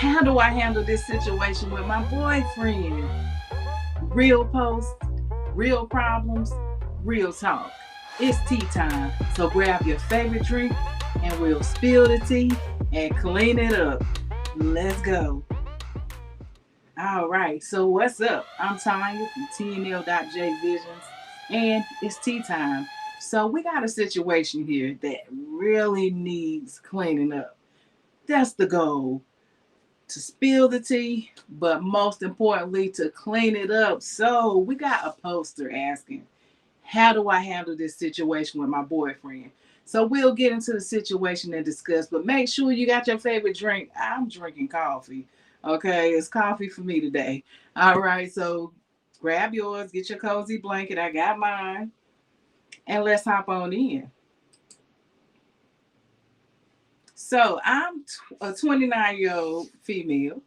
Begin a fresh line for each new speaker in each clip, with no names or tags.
How do I handle this situation with my boyfriend? Real posts, real problems, real talk. It's tea time, so grab your favorite drink and we'll spill the tea and clean it up. Let's go. All right, so what's up? I'm Tanya from TNL.J Visions, and it's tea time. So we got a situation here that really needs cleaning up. That's the goal, to spill the tea, but most importantly, to clean it up. So we got a poster asking, how do I handle this situation with my boyfriend? So we'll get into the situation and discuss, but make sure you got your favorite drink. I'm drinking coffee. Okay, it's coffee for me today. All right, so grab yours, get your cozy blanket. I got mine, and let's hop on in. So I'm a 29-year-old female,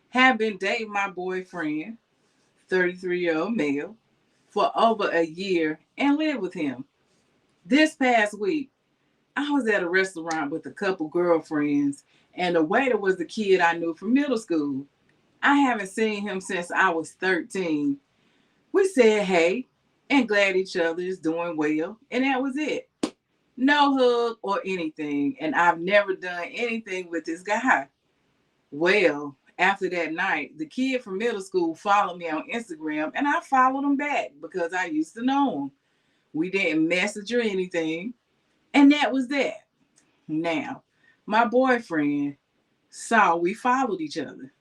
have been dating my boyfriend, 33-year-old male, for over a year and live with him. This past week, I was at a restaurant with a couple girlfriends, and the waiter was the kid I knew from middle school. I haven't seen him since I was 13. We said hey and glad each other is doing well, and that was it. No hug or anything, and I've never done anything with this guy. Well, after that night, the kid from middle school followed me on Instagram, and I followed him back because I used to know him. We didn't message or anything, and that was that. Now, my boyfriend saw we followed each other.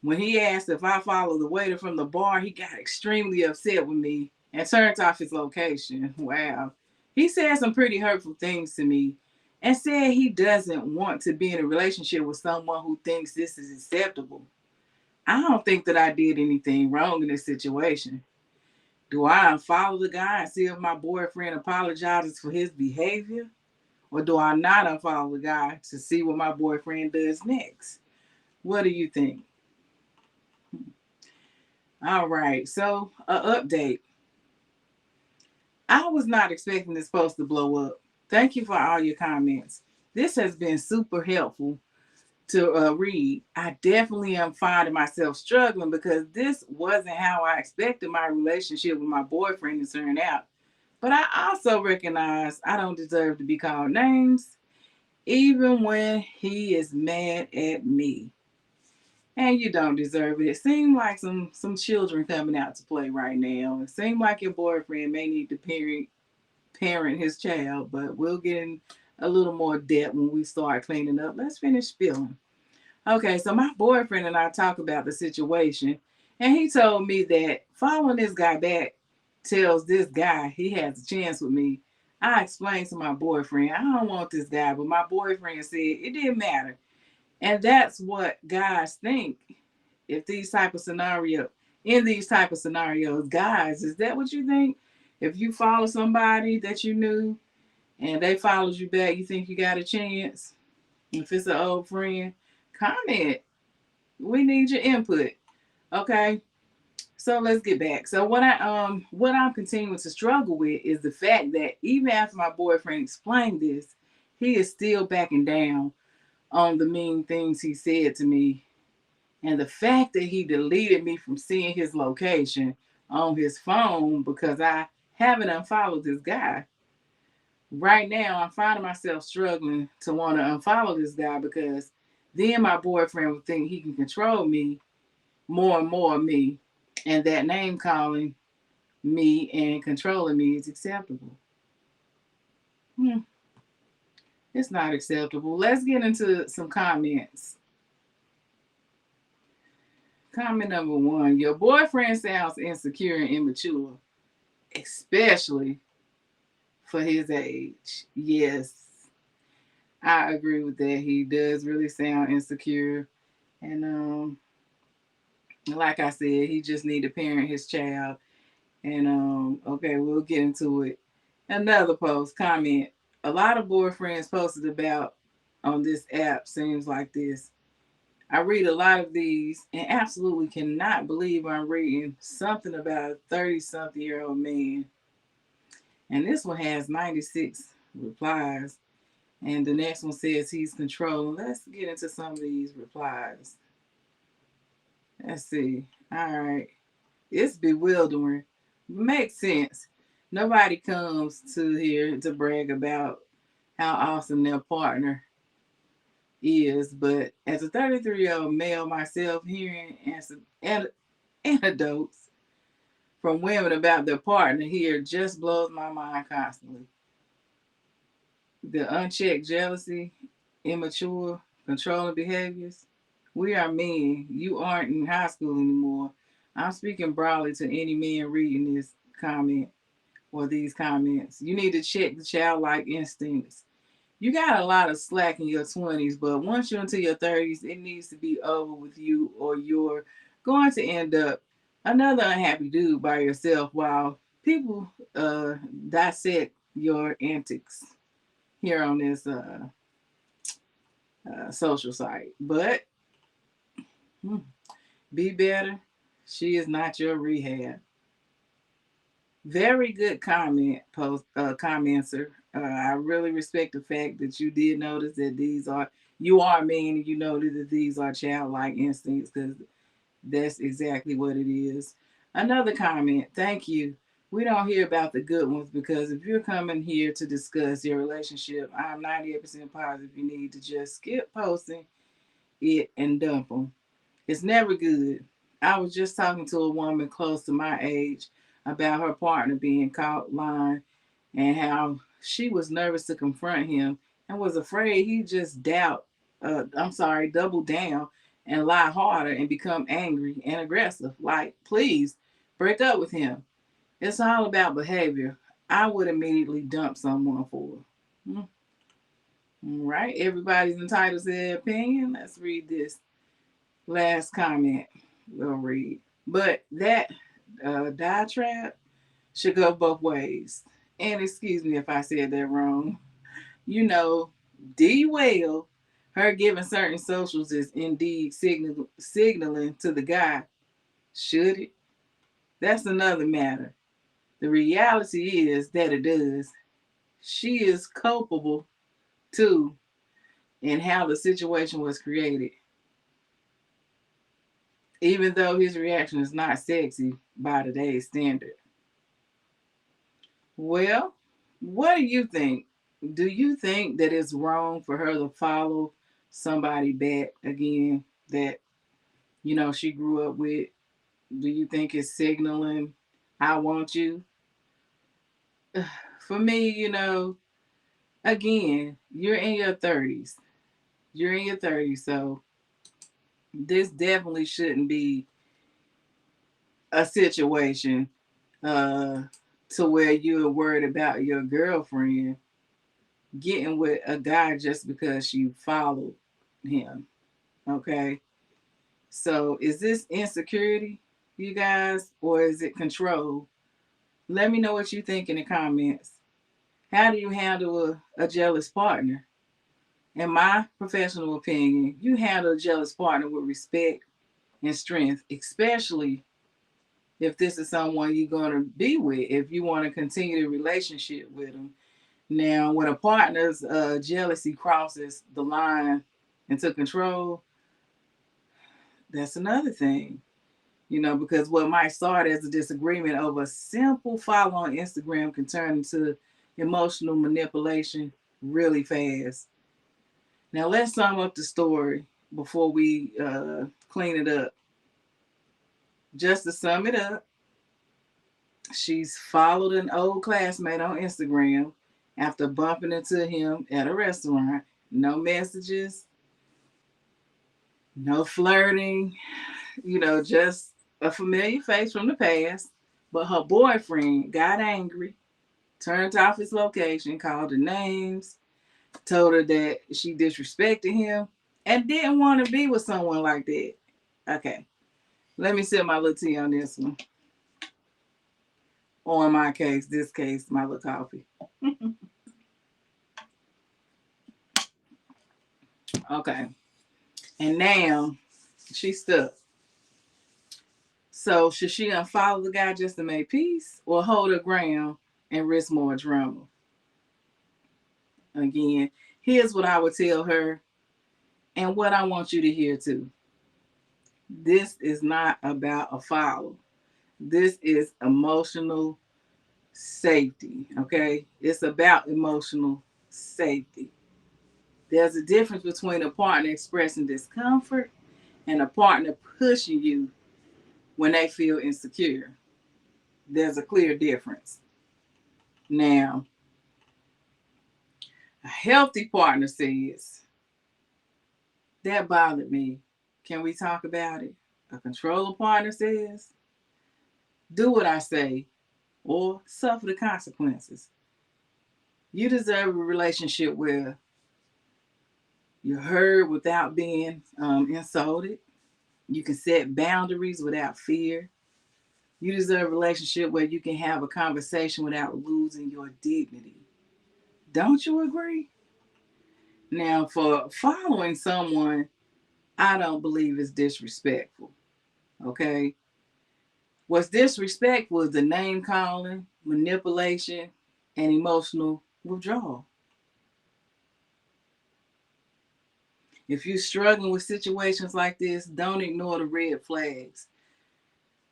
When he asked if I followed the waiter from the bar, he got extremely upset with me and turned off his location. Wow. He said some pretty hurtful things to me and said he doesn't want to be in a relationship with someone who thinks this is acceptable. I don't think that I did anything wrong in this situation. Do I unfollow the guy and see if my boyfriend apologizes for his behavior? Or do I not unfollow the guy to see what my boyfriend does next? What do you think? All right, so a update. I was not expecting this post to blow up. Thank you for all your comments. This has been super helpful to read. I definitely am finding myself struggling because this wasn't how I expected my relationship with my boyfriend to turn out. But I also recognize I don't deserve to be called names, even when he is mad at me. And you don't deserve it. It seems like some children coming out to play right now. It seems like your boyfriend may need to parent his child, but we'll get in a little more depth when we start cleaning up. Let's finish spilling. Okay, so my boyfriend and I talked about the situation, and he told me that following this guy back tells this guy he has a chance with me. I explained to my boyfriend, I don't want this guy, but my boyfriend said it didn't matter. And that's what guys think. If these type of scenario in these type of scenarios, guys, is that what you think? If you follow somebody that you knew and they followed you back, you think you got a chance? If it's an old friend, comment. We need your input. Okay. So let's get back. So what I'm continuing to struggle with is the fact that even after my boyfriend explained this, he is still backing down on the mean things he said to me. And the fact that he deleted me from seeing his location on his phone because I haven't unfollowed this guy. Right now, I'm finding myself struggling to want to unfollow this guy because then my boyfriend would think he can control me more and more of me, and that name calling me and controlling me is acceptable. Hmm, it's not acceptable. Let's get into some comments. Comment number one, your boyfriend sounds insecure and immature, especially for his age. Yes, I agree with that. He does really sound insecure. And like I said, he just need to parent his child. And okay, we'll get into it. Another post, comment. A lot of boyfriends posted about on this app seems like this. I read a lot of these and absolutely cannot believe I'm reading something about a 30 something year old man. And this one has 96 replies. And the next one says he's controlling. Let's get into some of these replies. Let's see. All right. It's bewildering. Makes sense. Nobody comes to here to brag about how awesome their partner is, but as a 33-year-old male myself, hearing anecdotes from women about their partner here just blows my mind constantly. The unchecked jealousy, immature, controlling behaviors. We are men. You aren't in high school anymore. I'm speaking broadly to any men reading this comment or these comments. You need to check the childlike instincts. You got a lot of slack in your 20s, but once you're into your 30s, it needs to be over with you, or you're going to end up another unhappy dude by yourself while people dissect your antics here on this social site. But be better. She is not your rehab. Very good commenter. I really respect the fact that you did notice that you are men, and you notice that these are childlike instincts, because that's exactly what it is. Another comment. Thank you. We don't hear about the good ones, because if you're coming here to discuss your relationship, I'm 98% positive you need to just skip posting it and dump them. It's never good. I was just talking to a woman close to my age about her partner being caught lying, and how she was nervous to confront him and was afraid he'd just double down and lie harder and become angry and aggressive. Like, please break up with him. It's all about behavior. I would immediately dump someone for her. Right? Everybody's entitled to their opinion. Let's read this last comment. We'll read. But that diatribe should go both ways. And excuse me if I said that wrong. You know, D well, her giving certain socials is indeed signaling to the guy. Should it? That's another matter. The reality is that it does. She is culpable too in how the situation was created. Even though his reaction is not sexy by today's standard. Well, what do you think? Do you think that it's wrong for her to follow somebody back again that she grew up with? Do you think it's signaling, I want you? For me, again, you're in your 30s. You're in your 30s, so this definitely shouldn't be a situation uh to where you're worried about your girlfriend getting with a guy just because you followed him. Okay. So is this insecurity, you guys, or is it control? Let me know what you think in the comments. How do you handle a jealous partner? In my professional opinion, you handle a jealous partner with respect and strength, especially if this is someone you're going to be with, if you want to continue the relationship with them. Now, when a partner's jealousy crosses the line into control, that's another thing. Because what might start as a disagreement over a simple follow on Instagram can turn into emotional manipulation really fast. Now, let's sum up the story before we clean it up. Just to sum it up, she's followed an old classmate on Instagram after bumping into him at a restaurant. No messages, no flirting, just a familiar face from the past. But her boyfriend got angry, turned off his location, called her names, told her that she disrespected him, and didn't want to be with someone like that. Okay, let me sip my little tea on this one. Or in my case, my little coffee. Okay, and now she's stuck. So should she unfollow the guy just to make peace, or hold her ground and risk more drama? Again, Here's what I would tell her and what I want you to hear too. This is not about a follow. This is emotional safety, okay? It's about emotional safety. There's a difference between a partner expressing discomfort and a partner pushing you when they feel insecure. There's a clear difference. Now, a healthy partner says, that bothered me. Can we talk about it? A controller partner says, do what I say or suffer the consequences. You deserve a relationship where you're heard without being insulted. You can set boundaries without fear. You deserve a relationship where you can have a conversation without losing your dignity. Don't you agree? Now, for following someone, I don't believe is disrespectful. Okay? What's disrespectful is the name calling, manipulation, and emotional withdrawal. If you're struggling with situations like this, don't ignore the red flags.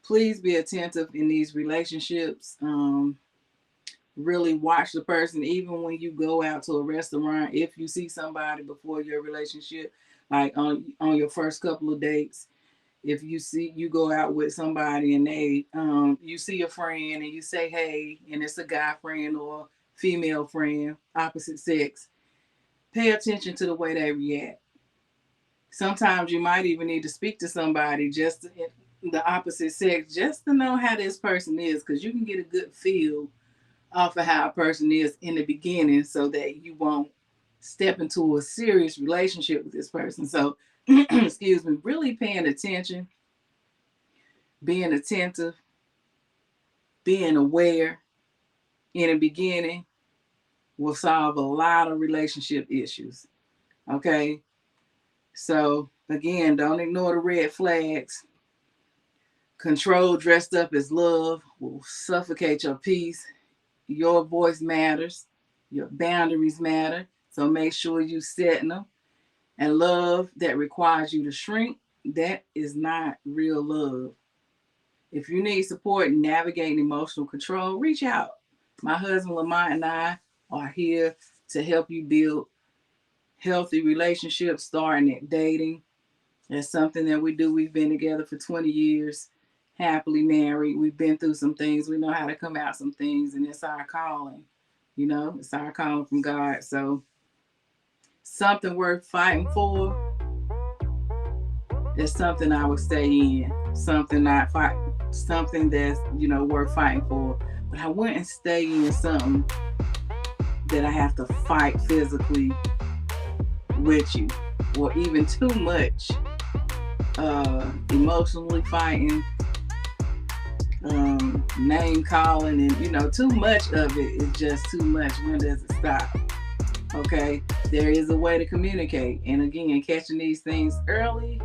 Please be attentive in these relationships. Really watch the person, even when you go out to a restaurant. If you see somebody before your relationship, like on your first couple of dates, if you go out with somebody and you see a friend and you say hey, and it's a guy friend or female friend, opposite sex, pay attention to the way they react. Sometimes you might even need to speak to somebody just the opposite sex, just to know how this person is, because you can get a good feel off of how a person is in the beginning, so that you won't step into a serious relationship with this person. So, excuse me, really paying attention, being attentive, being aware in the beginning will solve a lot of relationship issues. Okay? So, again, don't ignore the red flags. Control dressed up as love will suffocate your peace. Your voice matters. Your boundaries matter. So make sure you setting them. And love that requires you to shrink, that is not real love. If you need support in navigating emotional control, reach out. My husband Lamont and I are here to help you build healthy relationships, starting at dating. That's something that we do. We've been together for 20 years, happily married. We've been through some things. We know how to come out some things, and it's our calling. It's our calling from God. So something worth fighting for is something I would stay in. Something not fight, something that's worth fighting for. But I wouldn't stay in something that I have to fight physically with you, or even too much emotionally fighting, name calling, and too much of it is just too much. When does it stop? Okay, there is a way to communicate, and again, catching these things early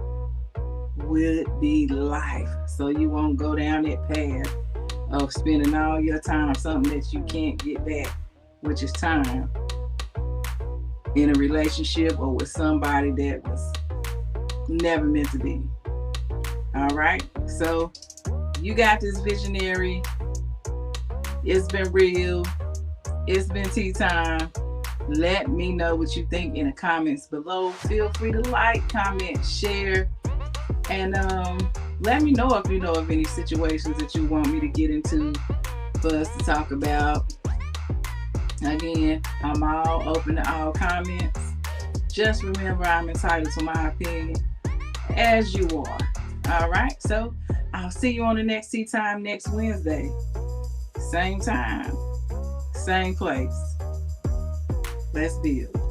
would be life, so you won't go down that path of spending all your time on something that you can't get back, which is time in a relationship or with somebody that was never meant to be. All right, so you got this, visionary. It's been real. It's been tea time. Let me know what you think in the comments below. Feel free to like, comment, share, and let me know if you know of any situations that you want me to get into for us to talk about. Again, I'm all open to all comments. Just remember, I'm entitled to my opinion, as you are. All right, so I'll see you on the next tea time next Wednesday. Same time, same place. Let's build.